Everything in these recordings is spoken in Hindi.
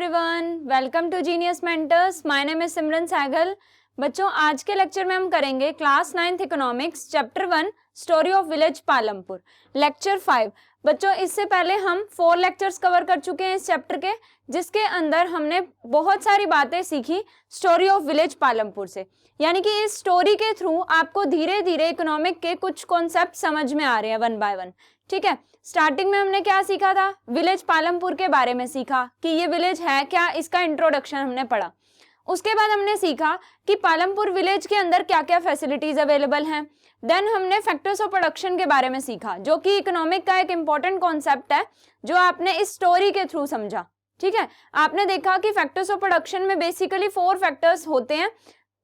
Everyone, welcome to genius mentors. My name is Simran Sehgal. बच्चों, आज के लेक्चर में हम करेंगे class 9th economics chapter 1 story of village Palampur lecture 5। बच्चों, इससे पहले हम 4 लेक्चर्स कवर कर चुके हैं इस चैप्टर के, जिसके अंदर हमने बहुत सारी बातें सीखी स्टोरी ऑफ विलेज पालमपुर से। यानी कि इस स्टोरी के थ्रू आपको धीरे धीरे इकोनॉमिक के कुछ कॉन्सेप्ट समझ में आ रहे हैं वन बाय वन। ठीक है, स्टार्टिंग में हमने क्या सीखा था? विलेज पालमपुर के बारे में सीखा कि ये विलेज है क्या, इसका इंट्रोडक्शन हमने पढ़ा। उसके बाद हमने सीखा कि पालमपुर विलेज के अंदर क्या क्या फैसिलिटीज अवेलेबल हैं। देन हमने फैक्टर्स ऑफ प्रोडक्शन के बारे में सीखा, जो कि इकोनॉमिक का एक इंपॉर्टेंट कॉन्सेप्ट है, जो आपने इस स्टोरी के थ्रू समझा। ठीक है, आपने देखा कि फैक्टर्स ऑफ प्रोडक्शन में बेसिकली 4 फैक्टर्स होते हैं।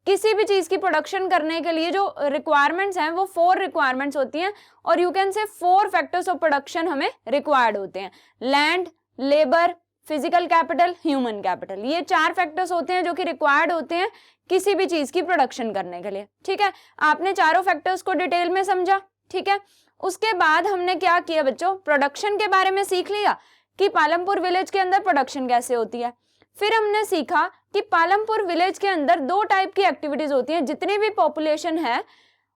किसी भी चीज की प्रोडक्शन करने के लिए जो रिक्वायरमेंट्स हैं वो 4 रिक्वायरमेंट्स होती हैं, और you can say 4 factors of production हमें रिक्वायर्ड होते हैं। Land, labour, physical capital, human capital, ये 4 फैक्टर्स होते हैं जो कि रिक्वायर्ड होते हैं किसी भी चीज की प्रोडक्शन करने के लिए। ठीक है, आपने चारों फैक्टर्स को डिटेल में समझा। ठीक है, उसके बाद हमने क्या किया बच्चों? प्रोडक्शन के बारे में सीख लिया कि पालमपुर विलेज के अंदर प्रोडक्शन कैसे होती है। फिर हमने सीखा कि पालमपुर विलेज के अंदर 2 टाइप की एक्टिविटीज होती हैं। जितनी भी पॉपुलेशन है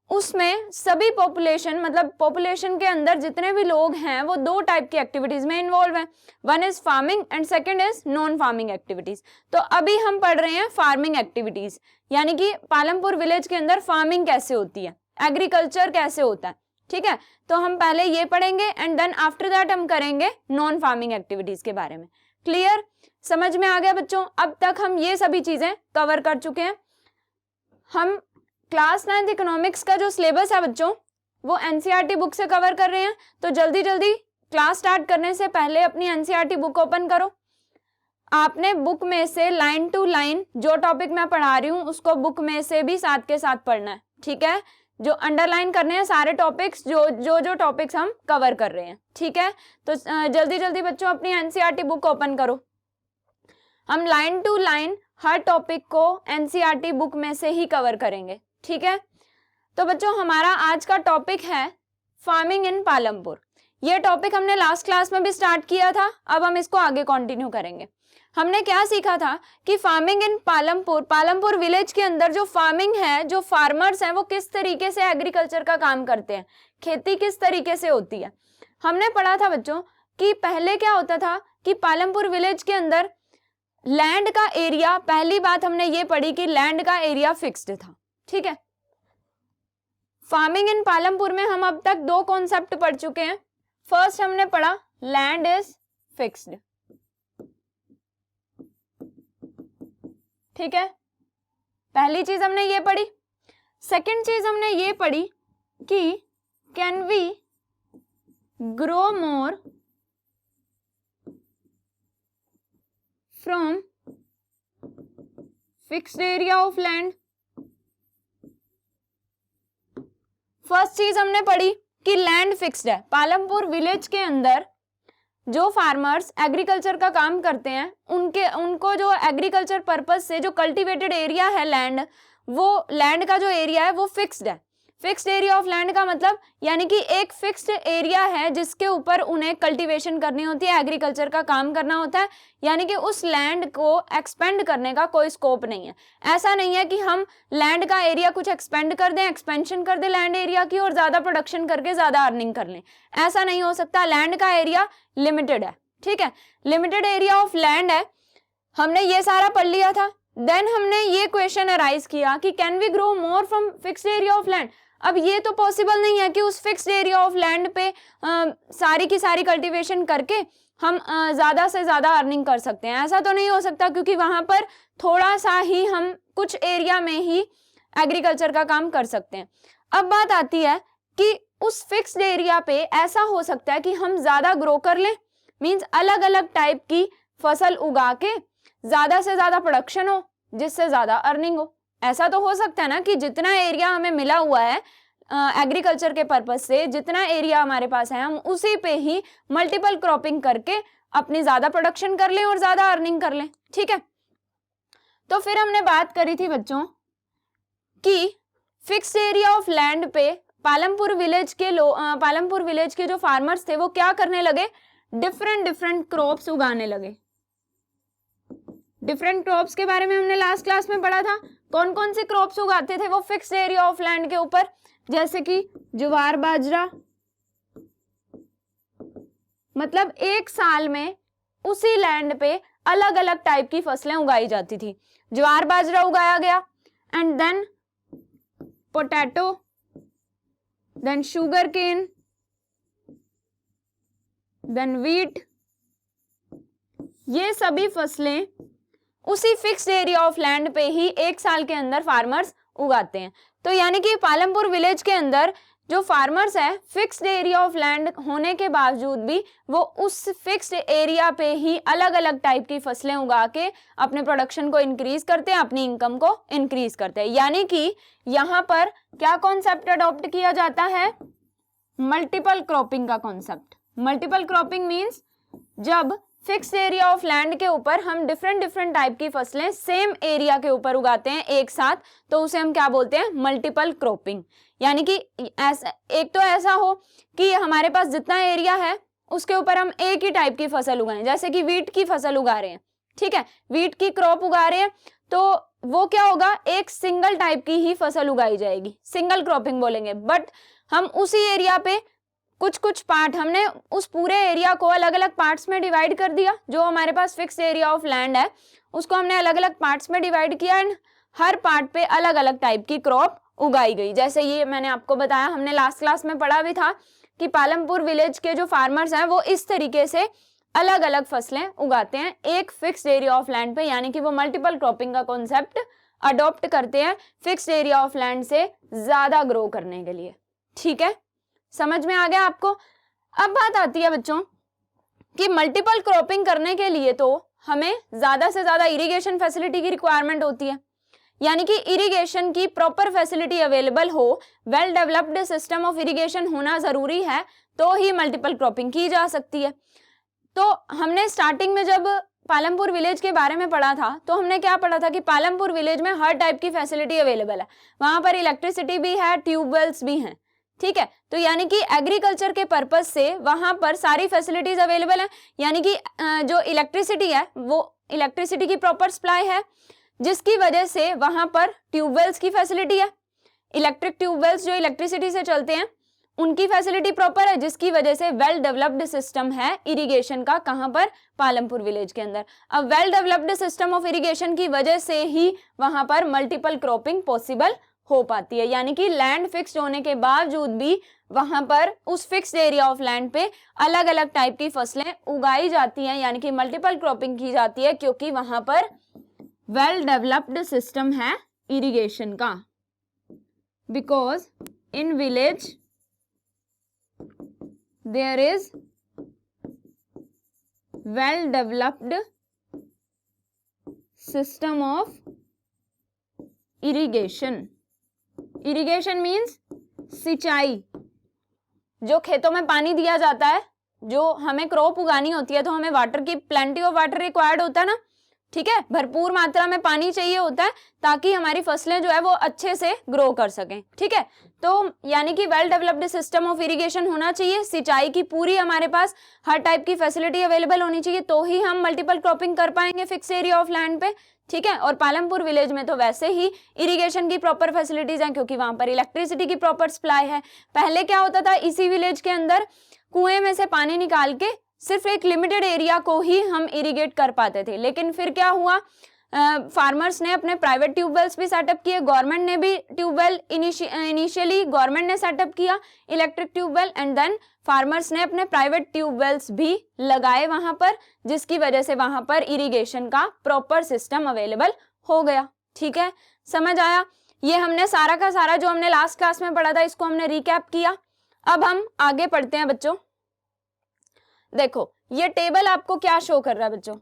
उसमें सभी पॉपुलेशन, मतलब पॉपुलेशन के अंदर जितने भी लोग हैं वो 2 टाइप की एक्टिविटीज में इन्वॉल्व हैं। One is farming and second is non farming activities. तो अभी हम पढ़ रहे हैं फार्मिंग एक्टिविटीज, यानी कि पालमपुर विलेज के अंदर फार्मिंग कैसे होती है, एग्रीकल्चर कैसे होता है। ठीक है, तो हम पहले ये पढ़ेंगे एंड देन आफ्टर दैट हम करेंगे नॉन फार्मिंग एक्टिविटीज के बारे में। क्लियर? समझ में आ गया बच्चों? अब तक हम ये सभी चीजें कवर कर चुके हैं। हम क्लास 9th इकोनॉमिक्स का जो सिलेबस है बच्चों, वो एनसीईआरटी बुक से कवर कर रहे हैं। तो जल्दी जल्दी क्लास स्टार्ट करने से पहले अपनी एनसीईआरटी बुक ओपन करो। आपने बुक में से लाइन टू लाइन जो टॉपिक मैं पढ़ा रही हूँ उसको बुक में से भी साथ के साथ पढ़ना है। ठीक है, जो अंडरलाइन करने हैं सारे टॉपिक्स, जो टॉपिक्स हम कवर कर रहे हैं। ठीक है, तो जल्दी जल्दी बच्चों अपनी एनसीईआरटी बुक ओपन करो। हम लाइन टू लाइन हर टॉपिक को एनसीईआरटी बुक में से ही कवर करेंगे। ठीक है, तो बच्चों हमारा आज का टॉपिक है फार्मिंग इन पालमपुर। ये टॉपिक हमने लास्ट क्लास में भी स्टार्ट किया था, अब हम इसको आगे कंटिन्यू करेंगे। हमने क्या सीखा था कि farming in Palampur, Palampur village के अंदर जो फार्मिंग है, जो फार्मर्स हैं वो किस तरीके से एग्रीकल्चर का काम करते हैं, खेती किस तरीके से होती है। हमने पढ़ा था बच्चों कि पहले क्या होता था कि पालमपुर विलेज के अंदर लैंड का एरिया, पहली बात हमने ये पढ़ी कि लैंड का एरिया फिक्स्ड था। ठीक है, फार्मिंग इन पालमपुर में हम अब तक 2 कॉन्सेप्ट पढ़ चुके हैं। फर्स्ट हमने पढ़ा लैंड इज फिक्स्ड। ठीक है, पहली चीज हमने ये पढ़ी। सेकंड चीज हमने ये पढ़ी कि can we grow more from fixed area of land. First चीज हमने पढ़ी कि लैंड फिक्स्ड है। पालमपुर विलेज के अंदर जो फार्मर्स एग्रीकल्चर का काम करते हैं उनको जो एग्रीकल्चर पर्पज से जो कल्टीवेटेड एरिया है लैंड, वो लैंड का जो एरिया है वो फिक्स्ड है। फिक्स्ड एरिया ऑफ लैंड का मतलब यानी कि एक फिक्स्ड एरिया है जिसके ऊपर उन्हें कल्टीवेशन करनी होती है, एग्रीकल्चर का काम करना होता है। यानी कि उस लैंड को एक्सपेंड करने का कोई स्कोप नहीं है। ऐसा नहीं है कि हम लैंड का एरिया कुछ एक्सपेंड कर दें, एक्सपेंशन कर दें लैंड एरिया की और ज्यादा प्रोडक्शन करके ज्यादा अर्निंग कर लें। ऐसा नहीं हो सकता। लैंड का एरिया लिमिटेड है। ठीक है, लिमिटेड एरिया ऑफ लैंड है। हमने ये सारा पढ़ लिया था। देन हमने ये क्वेश्चन अराइज किया कि can we grow more from fixed area of land. अब ये तो पॉसिबल नहीं है कि उस फिक्स्ड एरिया ऑफ लैंड पे सारी की सारी कल्टीवेशन करके हम ज्यादा से ज्यादा अर्निंग कर सकते हैं। ऐसा तो नहीं हो सकता, क्योंकि वहां पर थोड़ा सा ही हम कुछ एरिया में ही एग्रीकल्चर का काम कर सकते हैं। अब बात आती है कि उस फिक्स्ड एरिया पे ऐसा हो सकता है कि हम ज्यादा ग्रो कर लें, मीन्स अलग अलग टाइप की फसल उगा के ज्यादा से ज्यादा प्रोडक्शन हो जिससे ज्यादा अर्निंग हो। ऐसा तो हो सकता है ना कि जितना एरिया हमें मिला हुआ है एग्रीकल्चर के पर्पज से, जितना एरिया हमारे पास है हम उसी पे ही मल्टीपल क्रॉपिंग करके अपनी ज्यादा प्रोडक्शन कर लें और ज्यादा अर्निंग कर लें। ठीक है, तो फिर हमने बात करी थी बच्चों कि फिक्स्ड एरिया ऑफ लैंड पे पालमपुर विलेज के जो फार्मर्स थे वो क्या करने लगे? डिफरेंट क्रॉप्स उगाने लगे। डिफरेंट क्रॉप्स के बारे में हमने लास्ट क्लास में पढ़ा था। कौन कौन से क्रॉप्स उगाते थे वो फिक्स्ड एरिया ऑफ लैंड के ऊपर, जैसे कि ज्वार बाजरा, मतलब एक साल में उसी लैंड पे अलग अलग टाइप की फसलें उगाई जाती थी। ज्वार बाजरा उगाया गया, and then potato, then sugar cane, then wheat, ये सभी फसलें उसी फिक्स्ड एरिया ऑफ लैंड पे ही एक साल के अंदर फार्मर्स उगाते हैं। तो यानी कि पालमपुर विलेज के अंदर जो फार्मर्स है, फिक्स्ड एरिया ऑफ लैंड होने के बावजूद भी वो उस फिक्स्ड एरिया पे ही अलग अलग टाइप की फसलें उगा के अपने प्रोडक्शन को इंक्रीज करते हैं, अपनी इनकम को इंक्रीज करते हैं। यानी कि यहाँ पर क्या कॉन्सेप्ट अडॉप्ट किया जाता है? मल्टीपल क्रॉपिंग का कॉन्सेप्ट। मल्टीपल क्रॉपिंग मीन्स जब फिक्स्ड एरिया ऑफ लैंड के ऊपर हम डिफरेंट टाइप की फसलें सेम एरिया के ऊपर उगाते हैं एक साथ, तो उसे हम क्या बोलते हैं? Multiple cropping. यानी कि ऐसा, एक तो ऐसा हो कि हमारे पास जितना एरिया है उसके ऊपर हम एक ही टाइप की फसल उगाएं, जैसे कि वीट की फसल उगा रहे हैं, ठीक है, वीट की क्रॉप उगा रहे हैं, तो वो क्या होगा? एक सिंगल टाइप की ही फसल उगाई जाएगी, सिंगल क्रॉपिंग बोलेंगे। बट हम उसी एरिया पे कुछ पार्ट, हमने उस पूरे एरिया को अलग अलग पार्ट्स में डिवाइड कर दिया। जो हमारे पास फिक्स एरिया ऑफ लैंड है उसको हमने अलग अलग पार्ट्स में डिवाइड किया, एंड हर पार्ट पे अलग अलग टाइप की क्रॉप उगाई गई। जैसे ये मैंने आपको बताया, हमने लास्ट क्लास में पढ़ा भी था कि पालमपुर विलेज के जो फार्मर्स हैं वो इस तरीके से अलग अलग फसलें उगाते हैं एक फिक्स्ड एरिया ऑफ लैंड पे, यानी कि वो मल्टीपल क्रॉपिंग का कॉन्सेप्ट अडॉप्ट करते हैं फिक्स्ड एरिया ऑफ लैंड से ज्यादा ग्रो करने के लिए। ठीक है, समझ में आ गया आपको? अब बात आती है बच्चों कि मल्टीपल क्रॉपिंग करने के लिए तो हमें ज्यादा से ज्यादा इरिगेशन फैसिलिटी की रिक्वायरमेंट होती है, यानी कि इरिगेशन की प्रॉपर फैसिलिटी अवेलेबल हो, well developed system of irrigation होना जरूरी है, तो ही मल्टीपल क्रॉपिंग की जा सकती है। तो हमने स्टार्टिंग में जब पालमपुर विलेज के बारे में पढ़ा था तो हमने क्या पढ़ा था कि पालमपुर विलेज में हर टाइप की फैसिलिटी अवेलेबल है, वहां पर इलेक्ट्रिसिटी भी है, ट्यूबवेल्स भी हैं, ठीक है। तो यानी कि एग्रीकल्चर के पर्पज से वहां पर सारी फैसिलिटीज अवेलेबल है, यानी कि जो इलेक्ट्रिसिटी है वो इलेक्ट्रिसिटी की प्रॉपर सप्लाई है, जिसकी वजह से वहां पर ट्यूबवेल्स की फैसिलिटी है, इलेक्ट्रिक ट्यूबवेल्स जो इलेक्ट्रिसिटी से चलते हैं उनकी फैसिलिटी प्रॉपर है, जिसकी वजह से वेल डेवलप्ड सिस्टम है इरिगेशन का। कहां पर? पालमपुर विलेज के अंदर। अब well developed system of irrigation की वजह से ही वहां पर मल्टीपल क्रॉपिंग पॉसिबल हो पाती है, यानी कि लैंड फिक्स्ड होने के बावजूद भी वहां पर उस फिक्स्ड एरिया ऑफ लैंड पे अलग अलग टाइप की फसलें उगाई जाती हैं, यानी कि मल्टीपल क्रॉपिंग की जाती है, क्योंकि वहां पर वेल डेवलप्ड सिस्टम है इरिगेशन का। Because in village there is well developed system of irrigation. Irrigation means सिंचाई, जो खेतों में पानी दिया जाता है, जो हमें क्रॉप उगानी होती है तो हमें वाटर की प्लेंटी ऑफ वाटर रिक्वायर्ड होता है ना, ठीक है, भरपूर मात्रा में पानी चाहिए होता है ताकि हमारी फसलें जो है वो अच्छे से ग्रो कर सकें, ठीक है। तो यानी कि well developed system of irrigation होना चाहिए, सिंचाई की पूरी हमारे पास हर टाइप की फैसिलिटी अवेलेबल होनी चाहिए, तो ही हम मल्टीपल क्रॉपिंग कर पाएंगे फिक्स एरिया ऑफ लैंड पे, ठीक है। और पालमपुर विलेज में तो वैसे ही इरिगेशन की प्रॉपर फैसिलिटीज हैं, क्योंकि वहां पर इलेक्ट्रिसिटी की प्रॉपर सप्लाई है। पहले क्या होता था, इसी विलेज के अंदर कुएं में से पानी निकाल के सिर्फ एक लिमिटेड एरिया को ही हम इरिगेट कर पाते थे, लेकिन फिर क्या हुआ, फार्मर्स ने अपने प्राइवेट ट्यूबवेल्स भी सेटअप किए, गवर्नमेंट ने भी ट्यूबवेल इनिशियली गवर्नमेंट ने सेटअप किया electric tubewell, and then farmers ने अपने प्राइवेट ट्यूबवेल्स भी लगाए वहां पर, जिसकी वजह से वहां पर इरिगेशन का प्रॉपर सिस्टम अवेलेबल हो गया, ठीक है। समझ आया? ये हमने सारा का सारा जो हमने लास्ट क्लास में पढ़ा था इसको हमने रिकैप किया। अब हम आगे पढ़ते हैं बच्चों। देखो ये टेबल आपको क्या शो कर रहा है बच्चों,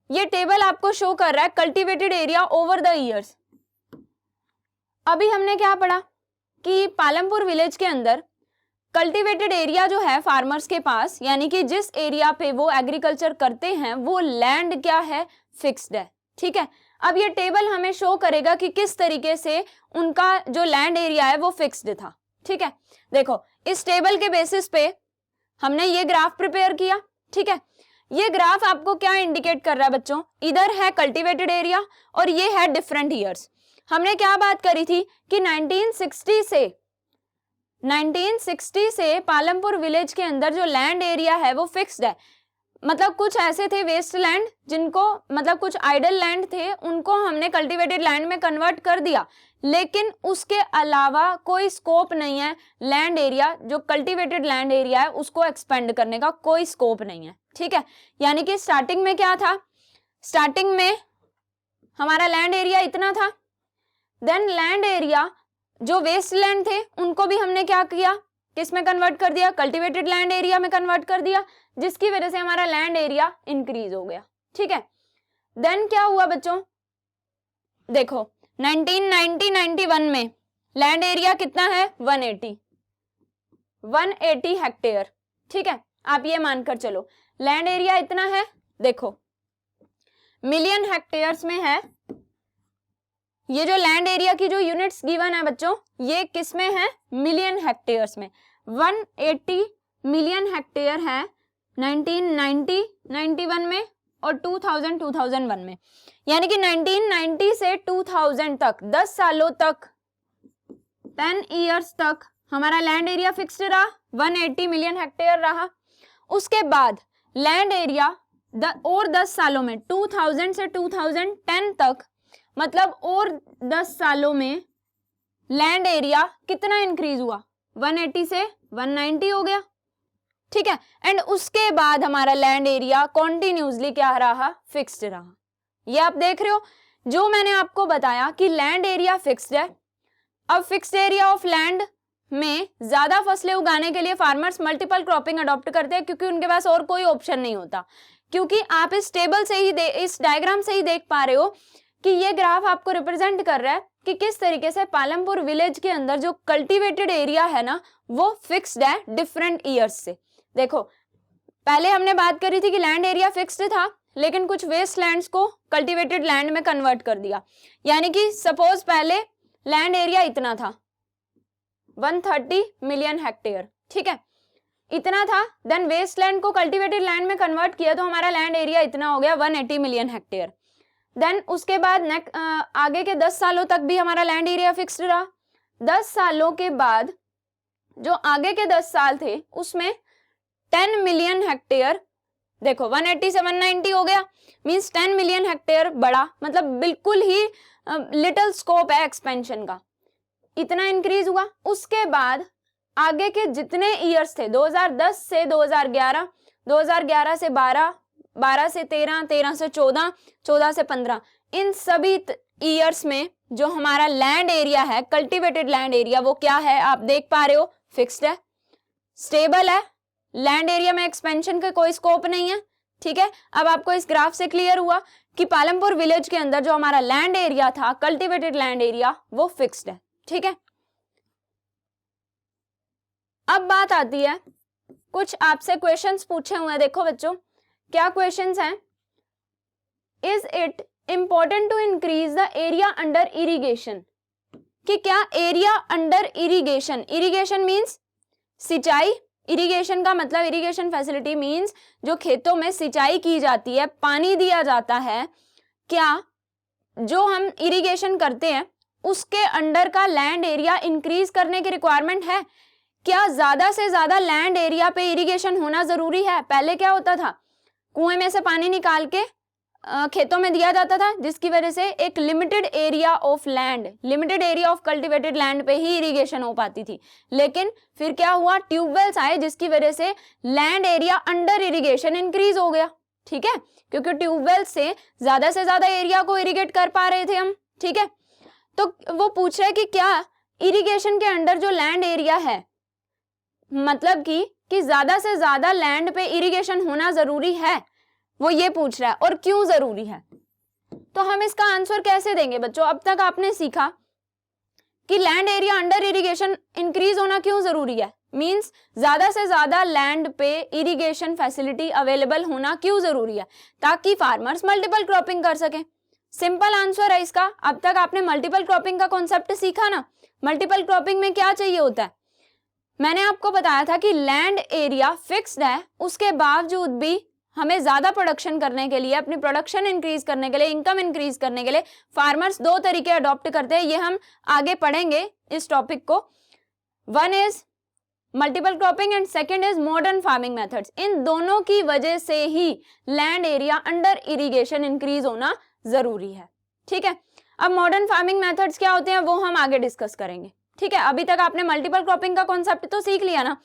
ये टेबल आपको शो कर रहा है cultivated area over the years. अभी हमने क्या पढ़ा कि पालमपुर विलेज के अंदर कल्टीवेटेड एरिया जो है फार्मर्स के पास, यानी कि जिस एरिया पे वो एग्रीकल्चर करते हैं वो लैंड क्या है, फिक्स्ड है, ठीक है। अब ये टेबल हमें शो करेगा कि किस तरीके से उनका जो लैंड एरिया है वो फिक्स्ड था, ठीक है। देखो इस टेबल के बेसिस पे हमने ये ग्राफ प्रिपेयर किया, ठीक है। ये ग्राफ आपको क्या इंडिकेट कर रहा है बच्चों, इधर है कल्टीवेटेड एरिया और ये है डिफरेंट ईयर्स। हमने क्या बात करी थी कि 1960 से पालमपुर विलेज के अंदर जो लैंड एरिया है वो फिक्स्ड है। मतलब कुछ ऐसे थे वेस्ट लैंड जिनको, मतलब कुछ आइडल लैंड थे, उनको हमने कल्टीवेटेड लैंड में कन्वर्ट कर दिया, लेकिन उसके अलावा कोई स्कोप नहीं है लैंड एरिया, जो कल्टीवेटेड लैंड एरिया है उसको एक्सपेंड करने का कोई स्कोप नहीं है। ठीक है, यानी कि स्टार्टिंग में क्या था, स्टार्टिंग में हमारा लैंड एरिया इतना था, देन लैंड एरिया जो वेस्ट लैंड थे उनको भी हमने क्या किया, किस में कन्वर्ट कर दिया, कल्टीवेटेड लैंड एरिया में कन्वर्ट कर दिया, जिसकी वजह से हमारा लैंड एरिया इंक्रीज हो गया। ठीक है, देन क्या हुआ बच्चों, देखो 1990-91 में लैंड एरिया कितना है, 180 हेक्टेयर। ठीक है, आप ये मानकर चलो लैंड एरिया इतना है, देखो मिलियन हेक्टेयर्स में है। ये जो लैंड एरिया की जो यूनिट्स गिवन है बच्चों, ये किस में है, मिलियन हेक्टेयर्स में। 180 मिलियन हेक्टेयर है 1990-91 में और 2001 में, यानी कि 1990 से 2000 तक 10 सालों तक 10 इयर्स तक हमारा लैंड एरिया फिक्स्ड रहा, 180 मिलियन हेक्टेयर रहा। उसके बाद लैंड एरिया और 10 सालों में 2000 से 2010 तक, मतलब और 10 सालों में लैंड एरिया कितना इंक्रीज हुआ, 180 से 190 हो गया। ठीक है, एंड उसके बाद हमारा लैंड एरिया कॉन्टिन्यूसली क्या रहा, फिक्स्ड रहा। ये आप देख रहे हो, जो मैंने आपको बताया कि लैंड एरिया फिक्स्ड है। अब फिक्स्ड एरिया ऑफ लैंड में ज्यादा फसलें उगाने के लिए फार्मर्स मल्टीपल क्रॉपिंग अडॉप्ट करते हैं, क्योंकि उनके पास और कोई ऑप्शन नहीं होता। क्योंकि आप इस टेबल से ही इस डायग्राम से ही देख पा रहे हो कि ये ग्राफ आपको रिप्रेजेंट कर रहा है कि किस तरीके से पालमपुर विलेज के अंदर जो कल्टीवेटेड एरिया है ना वो फिक्स्ड है डिफरेंट ईयर्स से। देखो पहले हमने बात करी थी कि लैंड एरिया फिक्स्ड था, लेकिन कुछ वेस्ट लैंड्स को कल्टीवेटेड लैंड में कन्वर्ट कर दिया। यानी कि सपोज पहले लैंड एरिया इतना था 130 मिलियन हेक्टेयर, ठीक है, इतना था, देन वेस्ट लैंड को कल्टीवेटेड लैंड में कन्वर्ट किया तो हमारा लैंड एरिया इतना हो गया 180 मिलियन हेक्टेयर। देन उसके बाद आगे के 10 सालों तक भी हमारा लैंड एरिया फिक्स्ड रहा। 10 सालों के बाद जो आगे के 10 साल थे उसमें 10 मिलियन हेक्टेयर, देखो 180 से 190 हो गया, मींस 10 मिलियन हेक्टेयर बढ़ा, मतलब बिल्कुल ही लिटिल स्कोप है एक्सपेंशन का, इतना इंक्रीज हुआ। उसके बाद आगे के जितने ईयर्स थे 2010 से 2011, 2011 से 12, 12 से 13, 13 से 14, 14 से 15, इन सभी ईयर्स में जो हमारा लैंड एरिया है, कल्टीवेटेड लैंड एरिया, वो क्या है आप देख पा रहे हो, फिक्स्ड है, स्टेबल है, लैंड एरिया में एक्सपेंशन का कोई स्कोप नहीं है। ठीक है, अब आपको इस ग्राफ से क्लियर हुआ कि पालमपुर विलेज के अंदर जो हमारा लैंड एरिया था, कल्टीवेटेड लैंड एरिया, वो फिक्स्ड है। ठीक है, अब बात आती है, कुछ आपसे क्वेश्चंस पूछे हुए हैं, देखो बच्चों क्या क्वेश्चंस हैं। Is it important to increase the area under irrigation, कि क्या area under irrigation, irrigation means सिंचाई, इरिगेशन का मतलब इरिगेशन फैसिलिटी मींस जो खेतों में सिंचाई की जाती है, पानी दिया जाता है, क्या जो हम इरिगेशन करते हैं उसके अंडर का लैंड एरिया इंक्रीज करने की रिक्वायरमेंट है? क्या ज्यादा से ज्यादा लैंड एरिया पे इरिगेशन होना जरूरी है? पहले क्या होता था, कुएं में से पानी निकाल के खेतों में दिया जाता था, जिसकी वजह से एक limited area of land, limited area of cultivated land पे ही इरिगेशन हो पाती थी। लेकिन फिर क्या हुआ, ट्यूबवेल्स आए, जिसकी वजह से land area under irrigation increase हो गया। ठीक है, क्योंकि ट्यूबवेल से ज्यादा एरिया को इरिगेट कर पा रहे थे हम। ठीक है, तो वो पूछ रहे कि क्या इरिगेशन के अंडर जो लैंड एरिया है, मतलब कि ज्यादा से ज्यादा लैंड पे इरिगेशन होना जरूरी है, वो ये पूछ रहा है, और क्यों जरूरी है। तो हम इसका आंसर कैसे देंगे बच्चों? अब तक आपने सीखा कि land area under irrigation increase होना क्यों जरूरी है, मींस ज्यादा से ज्यादा लैंड पे इरिगेशन फैसिलिटी अवेलेबल होना क्यों जरूरी है, ताकि फार्मर्स मल्टीपल क्रॉपिंग कर सके। सिंपल आंसर है इसका। अब तक आपने मल्टीपल क्रॉपिंग का कॉन्सेप्ट सीखा ना। मल्टीपल क्रॉपिंग में क्या चाहिए होता है, मैंने आपको बताया था कि लैंड एरिया फिक्स्ड है, उसके बावजूद भी हमें ज़्यादा प्रोडक्शन करने के लिए, अपनी प्रोडक्शन इंक्रीज करने के लिए, इनकम इंक्रीज करने के लिए फार्मर्स दो तरीके अडॉप्ट करते हैं। ये हम आगे पढ़ेंगे इस टॉपिक को। One is multiple cropping and second is modern farming methods. इन दोनों की वजह से ही land area under irrigation increase होना जरूरी है। ठीक है, अब मॉडर्न फार्मिंग मेथड्स क्या होते हैं वो हम आगे डिस्कस करेंगे। ठीक है, अभी तक आपने मल्टीपल क्रॉपिंग का कॉन्सेप्ट तो सीख लिया ना।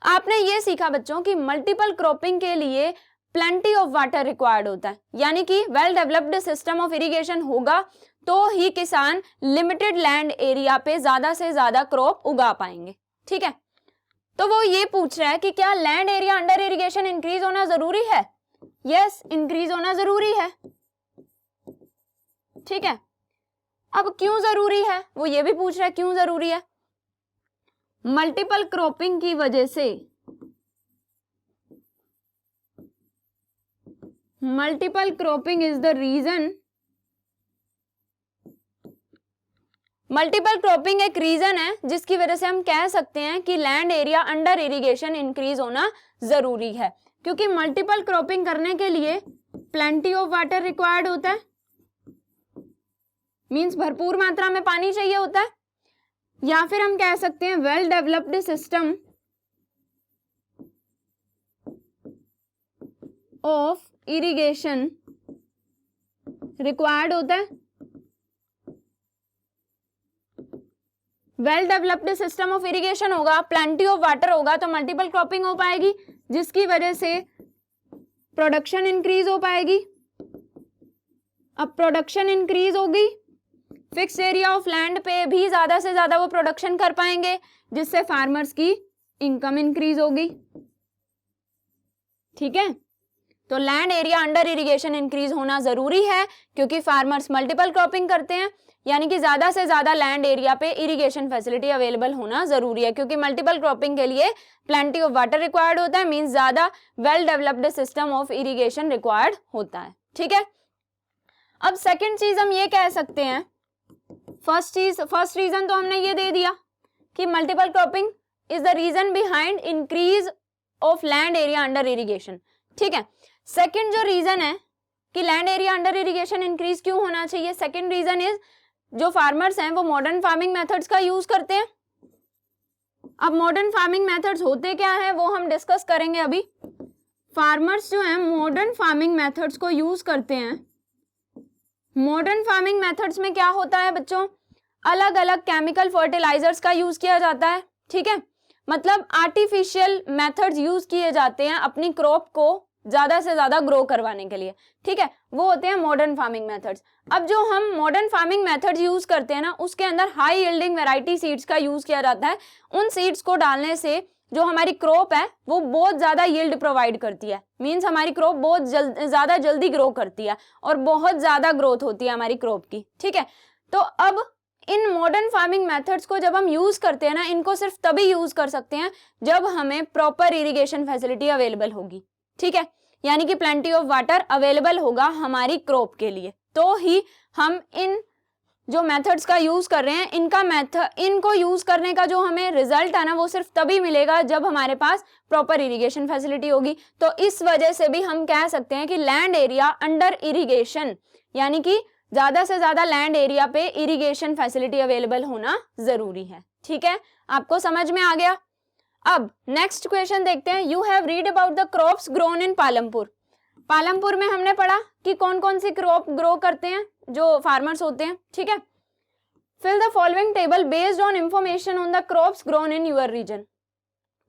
आपने ये सीखा बच्चों कि मल्टीपल क्रॉपिंग के लिए प्लेंटी ऑफ वाटर रिक्वायर्ड होता है, यानी कि well developed system of irrigation होगा तो ही किसान लिमिटेड लैंड एरिया पे ज्यादा से ज्यादा क्रॉप उगा पाएंगे। ठीक है, तो वो ये पूछ रहा है कि क्या land area under irrigation increase होना जरूरी है? यस, इंक्रीज होना जरूरी है। ठीक है, अब क्यों जरूरी है वो ये भी पूछ रहा है, क्यों जरूरी है? मल्टीपल क्रॉपिंग की वजह से, multiple cropping is the reason, multiple cropping एक रीजन है जिसकी वजह से हम कह सकते हैं कि land area under irrigation increase होना जरूरी है, क्योंकि मल्टीपल क्रॉपिंग करने के लिए प्लेंटी ऑफ वाटर रिक्वायर्ड होता है, मींस भरपूर मात्रा में पानी चाहिए होता है, या फिर हम कह सकते हैं well developed system of irrigation required होता है। Well developed system of irrigation होगा, प्लेंटी ऑफ वाटर होगा तो मल्टीपल क्रॉपिंग हो पाएगी, जिसकी वजह से प्रोडक्शन इंक्रीज हो पाएगी। अब प्रोडक्शन इंक्रीज होगी, फिक्स एरिया ऑफ लैंड पे भी ज्यादा से ज्यादा वो प्रोडक्शन कर पाएंगे, जिससे फार्मर्स की इनकम इंक्रीज होगी। ठीक है, तो land area under irrigation increase होना जरूरी है, क्योंकि फार्मर्स मल्टीपल क्रॉपिंग करते हैं, यानी कि ज्यादा से ज्यादा लैंड एरिया पे इरिगेशन फैसिलिटी अवेलेबल होना जरूरी है, क्योंकि मल्टीपल क्रॉपिंग के लिए प्लेंटी ऑफ वाटर रिक्वायर्ड होता है, मींस ज्यादा well developed system of irrigation required होता है। ठीक है, अब सेकेंड चीज हम ये कह सकते हैं, फर्स्ट रीजन तो हमने ये दे दिया कि multiple cropping is the reason behind increase of land area under irrigation. ठीक है, सेकेंड जो रीजन है कि land area under irrigation increase क्यों होना चाहिए, सेकेंड रीजन इज जो फार्मर्स हैं वो मॉडर्न फार्मिंग मेथड्स का यूज करते हैं। अब मॉडर्न फार्मिंग मेथड्स होते क्या है वो हम डिस्कस करेंगे अभी। फार्मर्स जो हैं मॉडर्न फार्मिंग मेथड्स को यूज करते हैं। मॉडर्न फार्मिंग मेथड्स में क्या होता है बच्चों, अलग अलग केमिकल फर्टिलाइजर्स का यूज किया जाता है। ठीक है, मतलब आर्टिफिशियल मेथड्स यूज किए जाते हैं अपनी क्रॉप को ज्यादा से ज्यादा ग्रो करवाने के लिए। ठीक है, वो होते हैं मॉडर्न फार्मिंग मेथड्स। अब जो हम मॉडर्न फार्मिंग मेथड्स यूज करते हैं ना, उसके अंदर हाई यील्डिंग वैरायटी सीड्स का यूज किया जाता है। उन सीड्स को डालने से जो हमारी क्रॉप है वो बहुत ज्यादा यील्ड प्रोवाइड करती है, मींस हमारी क्रॉप बहुत ज्यादा जल्दी ग्रो करती है और बहुत ज्यादा ग्रोथ होती है हमारी क्रॉप की। ठीक है, तो अब इन मॉडर्न फार्मिंग मेथड्स को जब हम यूज करते हैं ना, इनको सिर्फ तभी यूज कर सकते हैं जब हमें प्रॉपर इरिगेशन फैसिलिटी अवेलेबल होगी। ठीक है, यानी कि प्लेंटी ऑफ वाटर अवेलेबल होगा हमारी क्रॉप के लिए, तो ही हम इन जो मेथड्स का यूज कर रहे हैं इनको यूज करने का जो हमें रिजल्ट है ना वो सिर्फ तभी मिलेगा जब हमारे पास प्रॉपर इरिगेशन फैसिलिटी होगी। तो इस वजह से भी हम कह सकते हैं कि लैंड एरिया अंडर इरिगेशन, यानी कि ज्यादा से ज्यादा लैंड एरिया पे इरिगेशन फैसिलिटी अवेलेबल होना जरूरी है। ठीक है, आपको समझ में आ गया। अब नेक्स्ट क्वेश्चन देखते हैं। You have read about the crops grown इन पालमपुर। पालमपुर में हमने पढ़ा कि कौन कौन सी क्रॉप ग्रो करते हैं जो फार्मर्स होते हैं। ठीक है, fill the following table based on information on the crops grown in your region.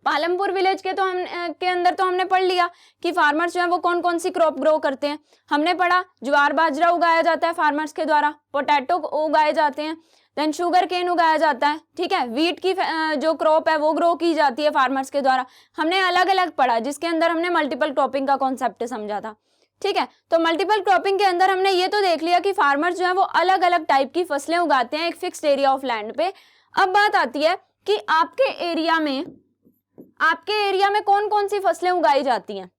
Palampur village के अंदर तो हमने पढ़ लिया कि फार्मर्स जो है वो कौन कौन सी क्रॉप ग्रो करते हैं। हमने पढ़ा ज्वार बाजरा उगाया जाता है फार्मर्स के द्वारा, पोटैटो उगाए जाते हैं, देन शुगर केन उगाया जाता है। ठीक है, वीट की जो क्रॉप है वो ग्रो की जाती है फार्मर्स के द्वारा। हमने अलग अलग पढ़ा जिसके अंदर हमने मल्टीपल क्रॉपिंग का कॉन्सेप्ट समझा था। ठीक है, तो मल्टीपल क्रॉपिंग के अंदर हमने ये तो देख लिया कि फार्मर्स जो है वो अलग अलग टाइप की फसलें उगाते हैं एक फिक्स्ड एरिया ऑफ लैंड पे। अब बात आती है कि आपके एरिया में कौन कौन सी फसलें उगाई जाती हैं।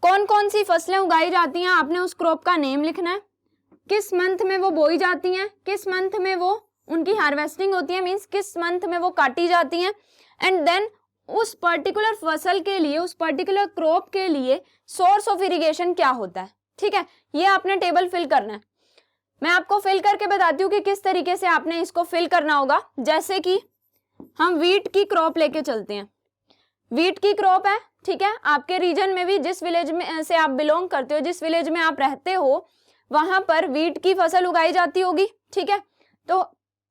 कौन कौन सी फसलें उगाई जाती हैं, आपने उस क्रॉप का नेम लिखना है, किस मंथ में वो बोई जाती हैं, किस मंथ में वो उनकी हार्वेस्टिंग होती है, मींस किस मंथ में वो काटी जाती हैं, एंड देन उस पर्टिकुलर फसल के लिए, उस पर्टिकुलर क्रॉप के लिए सोर्स ऑफ इरिगेशन क्या होता है। ठीक है, ये आपने टेबल फिल करना है। मैं आपको फिल करके बताती हूँ कि किस तरीके से आपने इसको फिल करना होगा। जैसे कि हम वीट की क्रॉप लेके चलते हैं, वीट की क्रॉप है, ठीक है, आपके रीजन में भी, जिस विलेज में से आप बिलोंग करते हो, जिस विलेज में आप रहते हो, वहां पर वीट की फसल उगाई जाती होगी। ठीक है, तो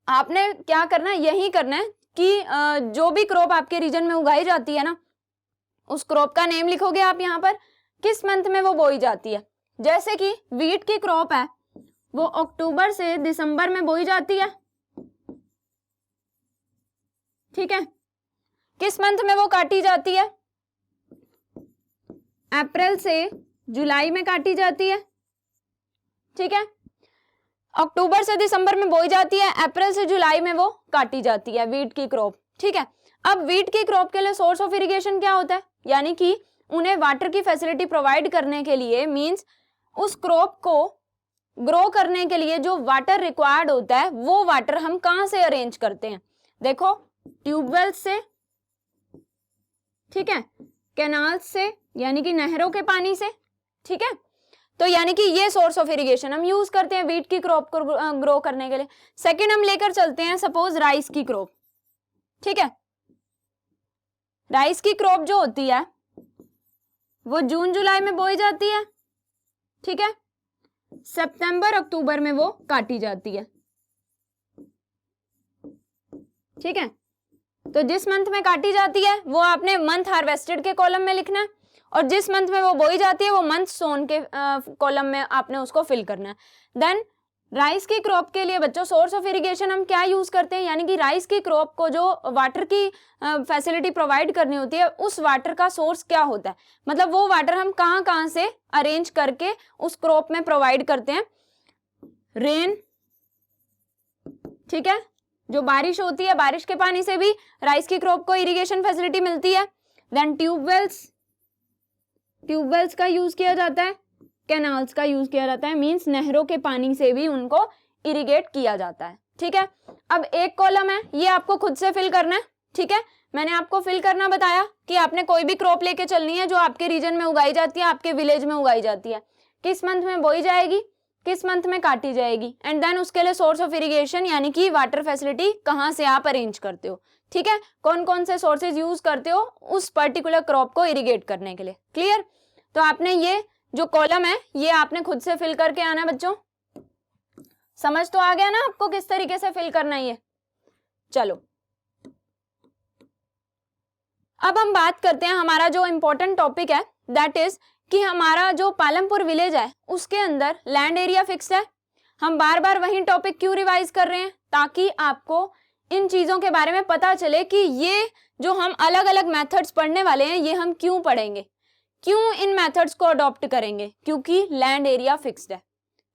आपने क्या करना है, यही करना है कि जो भी क्रॉप आपके रीजन में उगाई जाती है ना, उस क्रॉप का नेम लिखोगे आप यहाँ पर, किस मंथ में वो बोई जाती है। जैसे कि वीट की क्रॉप है, वो अक्टूबर से दिसंबर में बोई जाती है। ठीक है, किस मंथ में वो काटी जाती है, अप्रैल से जुलाई में काटी जाती है। ठीक है, अक्टूबर से दिसंबर में बोई जाती है, अप्रैल से जुलाई में वो काटी जाती है वीट की क्रॉप। ठीक है, अब वीट की क्रॉप के लिए सोर्स ऑफ इरिगेशन क्या होता है, यानी कि उन्हें वाटर की फैसिलिटी प्रोवाइड करने के लिए, मींस उस क्रॉप को ग्रो करने के लिए जो वाटर रिक्वायर्ड होता है, वो वाटर हम कहां से अरेंज करते हैं। देखो, ट्यूबवेल से, ठीक है, कैनाल से, यानी कि नहरों के पानी से। ठीक है, तो यानी कि ये सोर्स ऑफ इरिगेशन हम यूज करते हैं वीट की क्रॉप को ग्रो करने के लिए। सेकंड हम लेकर चलते हैं सपोज राइस की क्रॉप। ठीक है, राइस की क्रॉप जो होती है वो जून जुलाई में बोई जाती है। ठीक है, सितंबर अक्टूबर में वो काटी जाती है। ठीक है, तो जिस मंथ में काटी जाती है वो आपने मंथ हार्वेस्टेड के कॉलम में लिखना है, और जिस मंथ में वो बोई जाती है वो मंथ सोन के कॉलम में आपने उसको फिल करना है। देन राइस की क्रॉप के लिए बच्चों सोर्स ऑफ इरिगेशन हम क्या यूज करते हैं, यानी कि राइस की क्रॉप को जो वाटर की फैसिलिटी प्रोवाइड करनी होती है, उस वाटर का सोर्स क्या होता है, मतलब वो वाटर हम कहाँ कहाँ से अरेंज करके उस क्रॉप में प्रोवाइड करते हैं। रेन, ठीक है, जो बारिश होती है, बारिश के पानी से भी राइस की क्रॉप को इरिगेशन फैसिलिटी मिलती है। देन ट्यूबवेल्स, ट्यूबवेल्स का यूज किया जाता है, कैनाल्स का यूज किया जाता है, मींस नहरों के पानी से भी उनको इरिगेट किया जाता है। ठीक है, अब एक कॉलम है, ये आपको खुद से फिल करना है। ठीक है, मैंने आपको फिल करना बताया कि आपने कोई भी क्रॉप लेके चलनी है जो आपके रीजन में उगाई जाती है, आपके विलेज में उगाई जाती है, किस मंथ में बोई जाएगी, किस मंथ में काटी जाएगी, एंड देन उसके लिए सोर्स ऑफ इरिगेशन यानी कि वाटर फैसिलिटी कहां से आप अरेंज करते हो। ठीक है, कौन कौन से सोर्सेज यूज करते हो उस पर्टिकुलर क्रॉप को इरिगेट करने के लिए। क्लियर, तो आपने ये जो कॉलम है ये आपने खुद से फिल करके आना है बच्चों। समझ तो आ गया ना आपको किस तरीके से फिल करना है ये। चलो अब हम बात करते हैं, हमारा जो इंपॉर्टेंट टॉपिक है दैट इज कि हमारा जो पालमपुर विलेज है उसके अंदर लैंड एरिया फिक्स्ड है। हम बार बार वही टॉपिक क्यों रिवाइज कर रहे हैं, ताकि आपको इन चीजों के बारे में पता चले कि ये जो हम अलग अलग मेथड्स पढ़ने वाले हैं ये हम क्यों पढ़ेंगे, क्यों इन मेथड्स को अडॉप्ट करेंगे, क्योंकि लैंड एरिया फिक्स्ड है।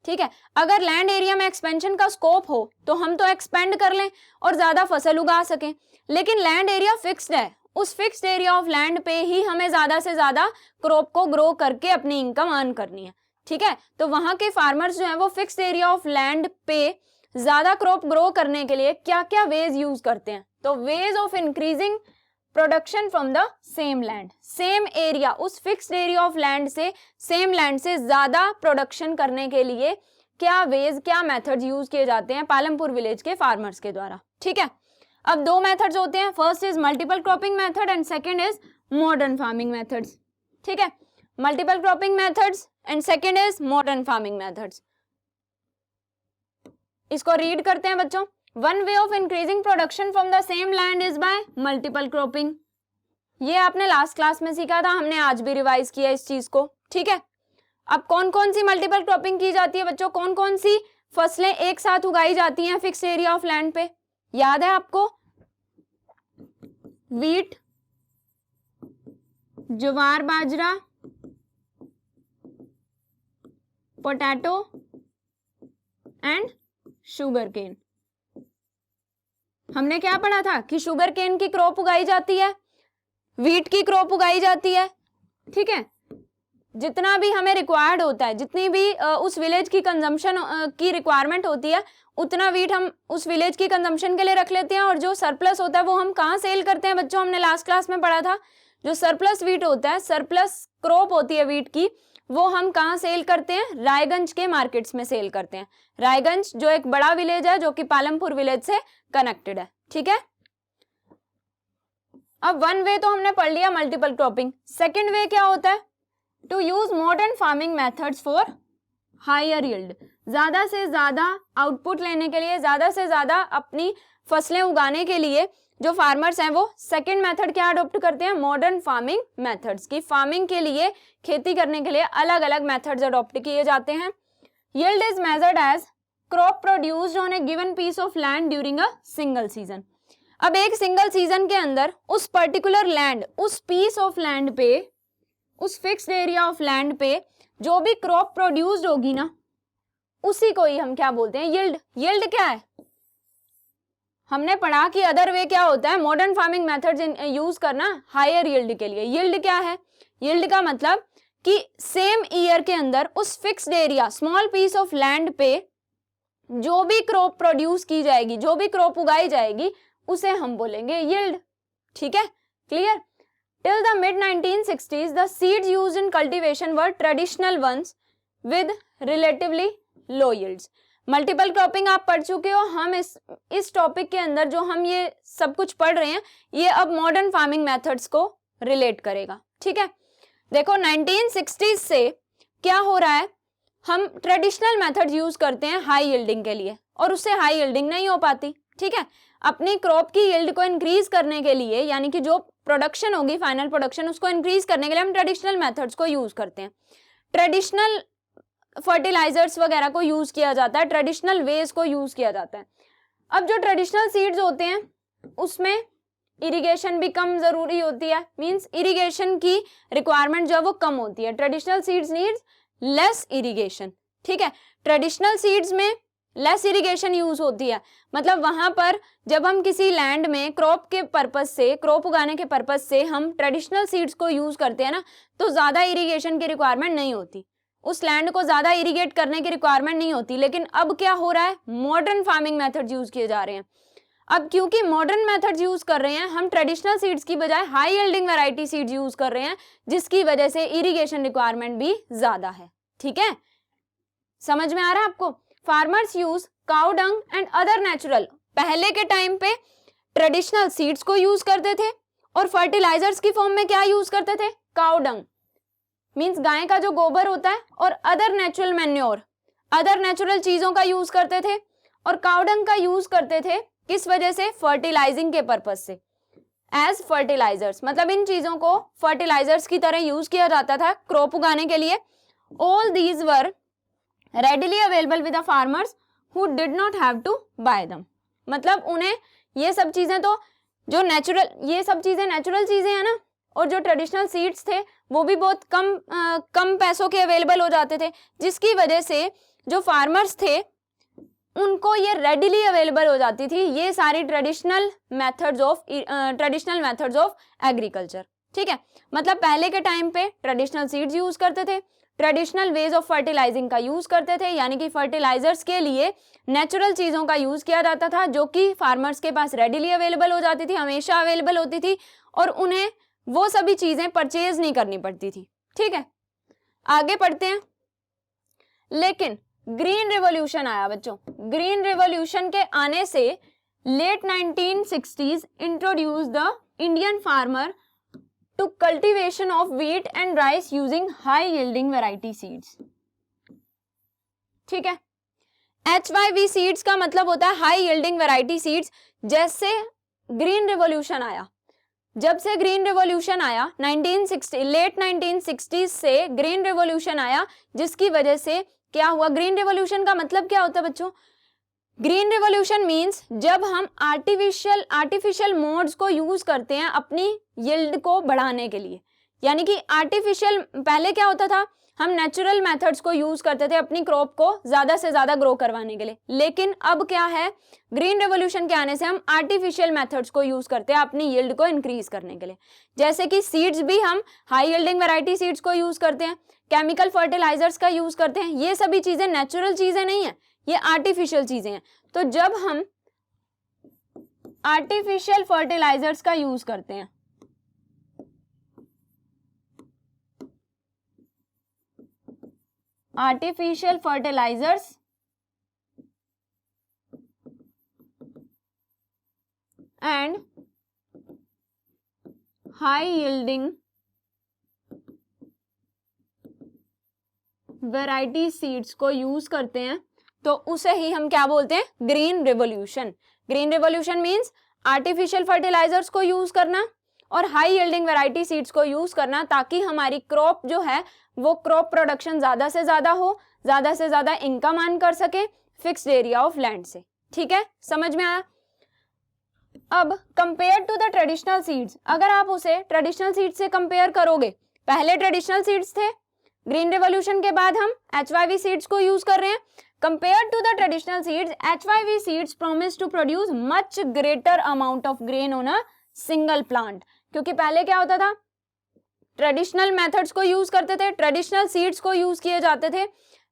ठीक है, अगर लैंड एरिया में एक्सपेंशन का स्कोप हो तो हम तो एक्सपेंड कर लें और ज्यादा फसल उगा सकें, लेकिन लैंड एरिया फिक्स्ड है, उस फिक्स्ड एरिया ऑफ लैंड पे ही हमें ज्यादा से ज्यादा क्रॉप को ग्रो करके अपनी इनकम अर्न करनी है। ठीक है, तो वहां के फार्मर्स जो है वो फिक्स्ड एरिया ऑफ लैंड पे ज्यादा क्रॉप ग्रो करने के लिए क्या क्या वेज यूज करते हैं। तो ways of increasing production from the same land, same area, उस फिक्स्ड एरिया ऑफ लैंड से, सेम लैंड से ज्यादा प्रोडक्शन करने के लिए क्या वेज, क्या मेथड्स यूज किए जाते हैं पालमपुर विलेज के फार्मर्स के द्वारा। ठीक है, अब दो मेथड्स होते हैं, first is multiple cropping method and second is modern farming methods. ठीक है, multiple cropping methods and second is modern farming methods. इसको रीड करते हैं बच्चों। One way of increasing production from the same land is by multiple cropping. ये आपने लास्ट क्लास में सीखा था, हमने आज भी रिवाइज किया इस चीज को। ठीक है, अब कौन कौन सी मल्टीपल क्रॉपिंग की जाती है बच्चों, कौन कौन सी फसलें एक साथ उगाई जाती हैं फिक्स एरिया ऑफ लैंड पे, याद है आपको? Wheat, jowar bajra, potato and sugar cane. हमने क्या पढ़ा था कि शुगर केन की क्रॉप उगाई जाती है, वीट की क्रॉप उगाई जाती है। ठीक है, जितना भी हमें रिक्वायर्ड होता है, जितनी भी उस विलेज की कंजम्पशन की रिक्वायरमेंट होती है, उतना वीट हम उस विलेज की कंजम्पशन के लिए रख लेते हैं, और जो सरप्लस होता है वो हम कहाँ सेल करते हैं बच्चों? हमने लास्ट क्लास में पढ़ा था, जो सरप्लस वीट होता है, सरप्लस क्रॉप होती है वीट की, वो हम कहाँ सेल करते हैं? रायगंज के मार्केट्स में सेल करते हैं। रायगंज जो एक बड़ा विलेज है जो कि पालमपुर विलेज से कनेक्टेड है, ठीक है। अब वन वे तो हमने पढ़ लिया, मल्टीपल क्रॉपिंग। सेकेंड वे क्या होता है? To use modern farming methods for higher yield, ज्यादा से ज्यादा आउटपुट लेने के लिए, ज्यादा से ज्यादा अपनी फसलें उगाने के लिए जो फार्मर्स हैं वो सेकेंड मेथड क्या अडॉप्ट करते हैं? मॉडर्न फार्मिंग मेथड्स की फार्मिंग के लिए, खेती करने के लिए अलग अलग मेथड्स अडॉप्ट किए जाते हैं। Yield is measured as crop produced on a given piece of land during a single season. अब एक सिंगल सीजन के अंदर उस पर्टिकुलर लैंड, उस पीस ऑफ लैंड पे, उस फिक्स्ड एरिया ऑफ लैंड पे जो भी क्रॉप प्रोड्यूस्ड होगी ना, उसी को ही हम क्या बोलते हैं? यील्ड। यील्ड क्या है? हमने पढ़ा कि अदर वे क्या होता है? मॉडर्न फार्मिंग मेथड्स यूज करना हायर यील्ड के लिए। यील्ड क्या है? यील्ड का मतलब कि सेम ईयर के अंदर उस fixed area, small piece of land पे जो भी क्रॉप प्रोड्यूस की जाएगी, जो भी क्रॉप उगाई जाएगी, उसे हम बोलेंगे यील्ड, ठीक है, clear. Till the mid 1960s, the seeds used in cultivation were traditional ones with relatively low yields. Multiple cropping आप पढ़ चुके हो। हम इस टॉपिक के अंदर जो हम ये सब कुछ पढ़ रहे हैं, ये अब मॉडर्न फार्मिंग मेथड्स को रिलेट करेगा, ठीक है। देखो 1960s से क्या हो रहा है? हम ट्रेडिशनल मेथड्स यूज करते हैं हाई यील्डिंग के लिए, और उससे हाई यील्डिंग नहीं हो पाती, ठीक है। अपनी क्रॉप की यील्ड को इंक्रीज करने के लिए, यानी कि जो प्रोडक्शन होगी, फाइनल प्रोडक्शन, उसको इंक्रीज करने के लिए हम ट्रेडिशनल मेथड्स को यूज करते हैं। ट्रेडिशनल फर्टिलाइजर्स वगैरह को यूज किया जाता है, ट्रेडिशनल वेज को यूज किया जाता है। अब जो ट्रेडिशनल सीड्स होते हैं उसमें इरिगेशन भी कम जरूरी होती है, मींस इरिगेशन की रिक्वायरमेंट जो है वो कम होती है। Traditional seeds needs less irrigation, ठीक है। ट्रेडिशनल सीड्स में लेस इरिगेशन यूज होती है, मतलब वहां पर जब हम किसी लैंड में क्रॉप के पर्पस से, क्रॉप उगाने के पर्पस से हम ट्रेडिशनल सीड्स को यूज करते हैं ना, तो ज्यादा इरिगेशन की रिक्वायरमेंट नहीं होती, उस लैंड को ज्यादा इरिगेट करने की रिक्वायरमेंट नहीं होती। लेकिन अब क्या हो रहा है? मॉडर्न फार्मिंग मेथड्स यूज किए जा रहे हैं। अब क्योंकि मॉडर्न मेथड्स यूज कर रहे हैं, हम ट्रेडिशनल सीड्स की बजाय high yielding variety seeds use कर रहे हैं, जिसकी वजह से इरिगेशन रिक्वायरमेंट भी ज्यादा है, ठीक है। समझ में आ रहा है आपको? Farmers use cow dung and other natural, पहले के टाइम पे ट्रेडिशनल सीड्स को यूज करते थे, और फर्टिलाइजर्स की फॉर्म में क्या यूज करते थे? काउ डंग, मींस गाय का जो गोबर होता है, और other natural manure, other natural चीजों का यूज करते थे। और काउ डंग का यूज करते थे किस वजह से? फर्टिलाइजिंग के पर्पज से, एज फर्टिलाइजर्स, मतलब इन चीजों को फर्टिलाइजर्स की तरह यूज किया जाता था क्रॉप उगाने के लिए। All these were readily available with the farmers who did not have to buy them, मतलब उन्हें ये सब चीजें, तो जो नेचुरल, ये सब चीजें नेचुरल चीजें हैं ना, और जो ट्रेडिशनल सीड्स थे वो भी बहुत कम पैसों के अवेलेबल हो जाते थे, जिसकी वजह से जो फार्मर्स थे उनको ये रेडिली अवेलेबल हो जाती थी ये सारी ट्रेडिशनल मेथड्स ऑफ एग्रीकल्चर, ठीक है। मतलब पहले के टाइम पे ट्रेडिशनल सीड्स यूज करते थे, ट्रेडिशनल वेज ऑफ फर्टिलाइजिंग का यूज करते थे, यानी कि फर्टिलाइजर्स के लिए नेचुरल चीजों का यूज किया जाता था, जो कि फार्मर्स के पास रेडिली अवेलेबल हो जाती थी, हमेशा अवेलेबल होती थी, और उन्हें वो सभी चीजें परचेज नहीं करनी पड़ती थी, ठीक है। आगे पढ़ते हैं। लेकिन ग्रीन रिवॉल्यूशन आया बच्चों। ग्रीन रिवॉल्यूशन के आने से late 1960s introduce the Indian farmer to cultivation of wheat and rice using high yielding variety seeds, ठीक है। HYV सीड्स का मतलब होता है हाई यील्डिंग वैरायटी सीड्स। जैसे ग्रीन रिवॉल्यूशन आया, जब से ग्रीन रिवॉल्यूशन आया 1960, लेट 1960s से ग्रीन रिवॉल्यूशन आया, जिसकी वजह से क्या हुआ? ग्रीन रिवॉल्यूशन का मतलब क्या होता है बच्चों? ग्रीन रिवॉल्यूशन मींस जब हम आर्टिफिशियल मोड्स को यूज करते हैं अपनी यील्ड को बढ़ाने के लिए, यानी कि आर्टिफिशियल, पहले क्या होता था? हम नेचुरल मेथड्स को यूज करते थे अपनी क्रॉप को ज्यादा से ज्यादा ग्रो करवाने के लिए। लेकिन अब क्या है? ग्रीन रेवोल्यूशन के आने से हम आर्टिफिशियल मेथड्स को यूज करते हैं अपनी यील्ड को इंक्रीज करने के लिए। जैसे कि सीड्स भी हम हाई यील्डिंग वैरायटी सीड्स को यूज करते हैं, केमिकल फर्टिलाइजर्स का यूज करते हैं। ये सभी चीजें नेचुरल चीजें नहीं है, ये आर्टिफिशियल चीजें हैं। तो जब हम आर्टिफिशियल फर्टिलाइजर्स का यूज करते हैं, artificial fertilisers and high yielding variety seeds को यूज करते हैं, तो उसे ही हम क्या बोलते हैं, green revolution. Green revolution means artificial fertilisers को यूज करना और हाई यील्डिंग वैरायटी सीड्स को यूज करना, ताकि हमारी क्रॉप जो है वो क्रॉप प्रोडक्शन ज्यादा से ज्यादा हो, ज्यादा से ज्यादा इनकम अर्न कर सके फिक्स्ड एरिया ऑफ लैंड से। ठीक है, समझ में आया। अब compare to the traditional seeds, अगर आप उसे ट्रेडिशनल सीड्स से कंपेयर करोगे, पहले ट्रेडिशनल सीड्स थे, ग्रीन रिवोल्यूशन के बाद हम HYV सीड्स को यूज कर रहे हैं। Compare to the traditional seeds, HYV seeds promise to produce much greater amount of grain on a single plant. क्योंकि पहले क्या होता था, ट्रेडिशनल मेथड्स को यूज करते थे, ट्रेडिशनल सीड्स को यूज किए जाते थे,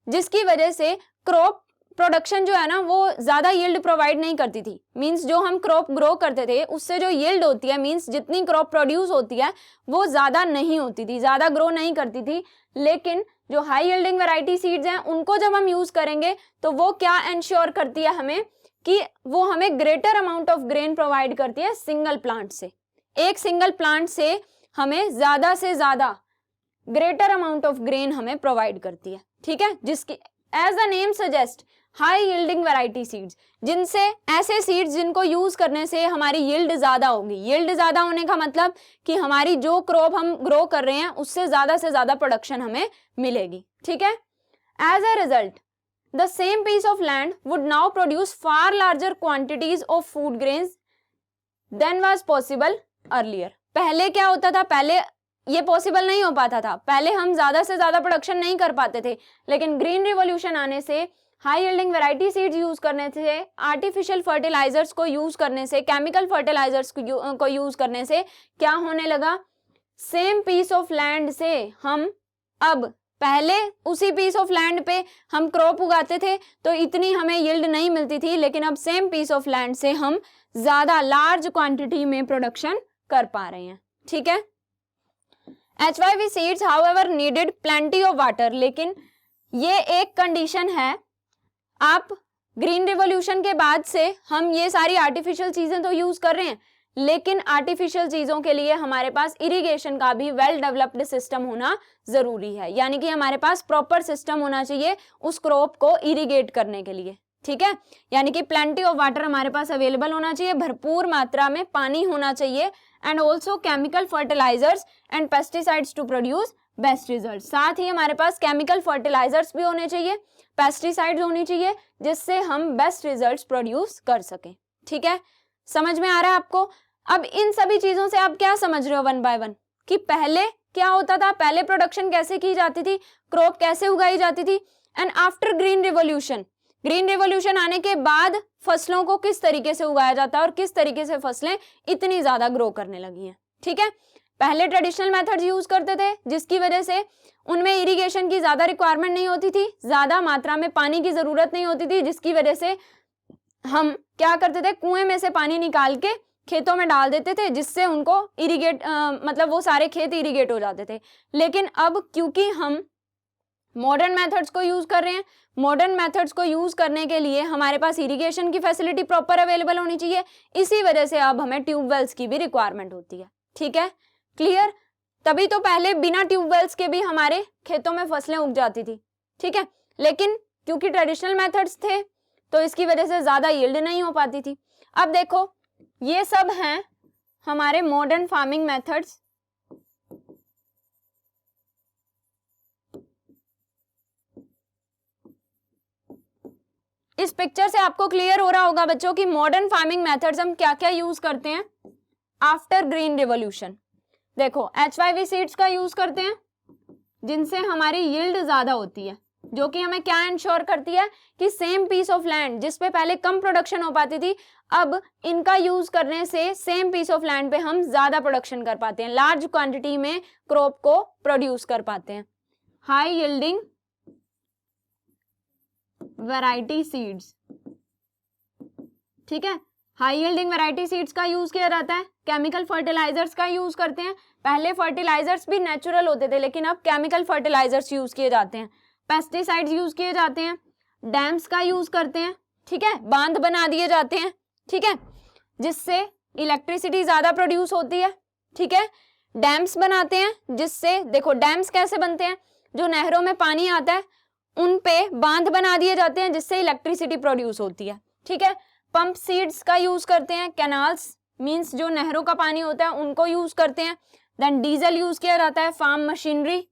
जिसकी वजह से क्रॉप प्रोडक्शन जो है ना वो ज्यादा यील्ड प्रोवाइड नहीं करती थी। मींस जो हम क्रॉप ग्रो करते थे उससे जो यील्ड होती है, मींस जितनी क्रॉप प्रोड्यूस होती है वो ज्यादा नहीं होती थी, ज्यादा ग्रो नहीं करती थी। लेकिन जो हाई यील्डिंग वैरायटी सीड्स हैं उनको जब हम यूज करेंगे तो वो क्या एंश्योर करती है हमें, कि वो हमें greater amount of grain provide करती है सिंगल प्लांट से। एक सिंगल प्लांट से हमें ज्यादा से ज्यादा ग्रेटर अमाउंट ऑफ ग्रेन हमें प्रोवाइड करती है। ठीक है, जिसकी as the name suggest high yielding variety seeds, जिनसे ऐसे सीड्स जिनको यूज करने से हमारी यील्ड ज्यादा होगी। यील्ड ज्यादा होने का मतलब कि हमारी जो क्रॉप हम ग्रो कर रहे हैं उससे ज्यादा प्रोडक्शन हमें मिलेगी। ठीक है, as a result the same piece of land would now produce far larger quantities of food grains than was possible earlier. पहले क्या होता था, पहले ये पॉसिबल नहीं हो पाता था, पहले हम ज्यादा से ज्यादा प्रोडक्शन नहीं कर पाते थे। लेकिन ग्रीन रिवोल्यूशन आने से, high yielding variety seeds use करने से, आर्टिफिशियल फर्टिलाइजर्स को यूज करने से, केमिकल फर्टिलाइजर्स को यूज करने से क्या होने लगा, सेम पीस ऑफ लैंड से हम अब, पहले उसी पीस ऑफ लैंड पे हम क्रॉप उगाते थे तो इतनी हमें यील्ड नहीं मिलती थी, लेकिन अब सेम पीस ऑफ लैंड से हम ज्यादा लार्ज क्वांटिटी में प्रोडक्शन कर पा रहे हैं। ठीक है, HYV seeds however needed plenty of water, लेकिन ये एक कंडीशन है, आप ग्रीन रिवोल्यूशन के बाद से हम ये सारी आर्टिफिशियल चीजें तो यूज कर रहे हैं, लेकिन आर्टिफिशियल चीजों के लिए हमारे पास इरिगेशन का भी वेल डेवलप्ड सिस्टम होना जरूरी है। यानी कि हमारे पास प्रॉपर सिस्टम होना चाहिए उस क्रॉप को इरिगेट करने के लिए। ठीक है, यानी कि प्लेंटी ऑफ वाटर हमारे पास अवेलेबल होना चाहिए, भरपूर मात्रा में पानी होना चाहिए, and also chemical fertilisers and pesticides to produce best result. साथ ही हमारे पास केमिकल फर्टिलाइजर्स भी होने चाहिए, पेस्टिसाइड्स होनी चाहिए, जिससे हम बेस्ट रिजल्ट्स प्रोड्यूस कर सकें। ठीक है, समझ में आ रहा है आपको। अब इन सभी चीजों से आप क्या समझ रहे हो वन बाय वन, कि पहले क्या होता था, पहले प्रोडक्शन कैसे की जाती थी, क्रॉप कैसे उगाई जाती थी, and after green revolution, green revolution आने के बाद फसलों को किस तरीके से उगाया जाता है और किस तरीके से फसलें इतनी ज्यादा ग्रो करने लगी हैं। ठीक है, पहले ट्रेडिशनल मेथड्स यूज करते थे, जिसकी वजह से उनमें इरिगेशन की ज्यादा रिक्वायरमेंट नहीं होती थी, ज्यादा मात्रा में पानी की जरूरत नहीं होती थी, जिसकी वजह से हम क्या करते थे, कुएं में से पानी निकाल के खेतों में डाल देते थे, जिससे उनको इरिगेट मतलब वो सारे खेत इरिगेट हो जाते थे। लेकिन अब क्योंकि हम मॉडर्न मेथड्स को यूज कर रहे हैं, मॉडर्न मेथड्स को यूज करने के लिए हमारे पास इरिगेशन की फैसिलिटी प्रॉपर अवेलेबल होनी चाहिए, इसी वजह से अब हमें ट्यूबवेल्स की भी रिक्वायरमेंट होती है। ठीक है, क्लियर। तभी तो पहले बिना ट्यूबवेल्स के भी हमारे खेतों में फसलें उग जाती थी। ठीक है, लेकिन क्योंकि ट्रेडिशनल मेथड्स थे तो इसकी वजह से ज्यादा यील्ड नहीं हो पाती थी। अब देखो, ये सब हैं हमारे मॉडर्न फार्मिंग मेथड्स। इस पिक्चर से आपको क्लियर हो रहा होगा बच्चों कि मॉडर्न फार्मिंग मेथड्स हम क्या क्या यूज करते हैं आफ्टर ग्रीन रिवोल्यूशन। देखो, HYV सीड्स का यूज करते हैं, जिनसे हमारी यील्ड ज्यादा होती है, जो कि हमें क्या इंश्योर करती है कि सेम पीस ऑफ लैंड जिसपे पहले कम प्रोडक्शन हो पाती थी, अब इनका यूज करने से सेम पीस ऑफ लैंड पे हम ज्यादा प्रोडक्शन कर पाते हैं, लार्ज क्वांटिटी में क्रॉप को प्रोड्यूस कर पाते हैं। हाई यील्डिंग वैरायटी सीड्स, ठीक है। हाई यील्डिंग वैरायटी सीड्स का यूज किया जाता है, केमिकल फर्टिलाइजर्स का यूज करते हैं। पहले फर्टिलाइजर्स भी नेचुरल होते थे, लेकिन अब केमिकल फर्टिलाइजर्स यूज किए जाते हैं। पेस्टिसाइड्स यूज किए जाते हैं, डैम्स का यूज करते हैं, ठीक है, बांध बना दिए जाते हैं, ठीक है, जिससे इलेक्ट्रिसिटी ज्यादा प्रोड्यूस होती है, ठीक है। डैम्स बनाते हैं जिससे, देखो डैम्स कैसे बनते हैं, जो नहरों में पानी आता है उन पे बांध बना दिए जाते हैं जिससे इलेक्ट्रिसिटी प्रोड्यूस होती है, ठीक है। पंप सीड्स का यूज करते हैं, कैनाल्स मींस जो नहरों का पानी होता है उनको यूज करते हैं। देन डीजल यूज किया जाता है, फार्म मशीनरी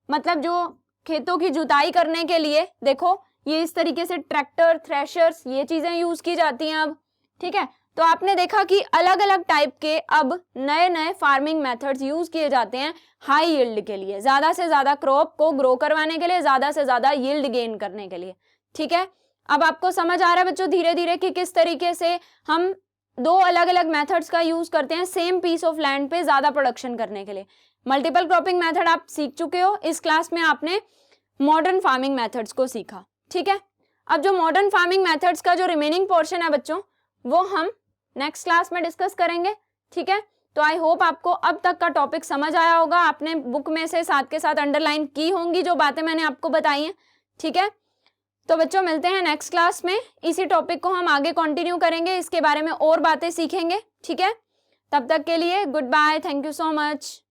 मतलब जो खेतों की जुताई करने के लिए, देखो ये इस तरीके से ट्रैक्टर, थ्रेशर्स, ये चीजें यूज की जाती हैं अब, ठीक है। तो आपने देखा कि अलग अलग टाइप के अब नए नए फार्मिंग मेथड्स यूज किए जाते हैं हाई यील्ड के लिए, ज्यादा से ज्यादा क्रॉप को ग्रो करवाने के लिए, ज्यादा से ज्यादा यील्ड गेन करने के लिए, ठीक है। अब आपको समझ आ रहा है बच्चों धीरे धीरे कि किस तरीके से हम दो अलग अलग मेथड्स का यूज करते हैं सेम पीस ऑफ लैंड पे ज्यादा प्रोडक्शन करने के लिए। मल्टीपल क्रॉपिंग मेथड आप सीख चुके हो, इस क्लास में आपने मॉडर्न फार्मिंग मेथड्स को सीखा, ठीक है। अब जो मॉडर्न फार्मिंग मेथड्स का जो रिमेनिंग पोर्शन है बच्चों, वो हम नेक्स्ट क्लास में डिस्कस करेंगे, ठीक है। तो आई होप आपको अब तक का टॉपिक समझ आया होगा, आपने बुक में से साथ के साथ अंडरलाइन की होंगी जो बातें मैंने आपको बताई हैं, ठीक है। तो बच्चों मिलते हैं नेक्स्ट क्लास में, इसी टॉपिक को हम आगे कंटिन्यू करेंगे, इसके बारे में और बातें सीखेंगे, ठीक है। तब तक के लिए good bye, thank you so much.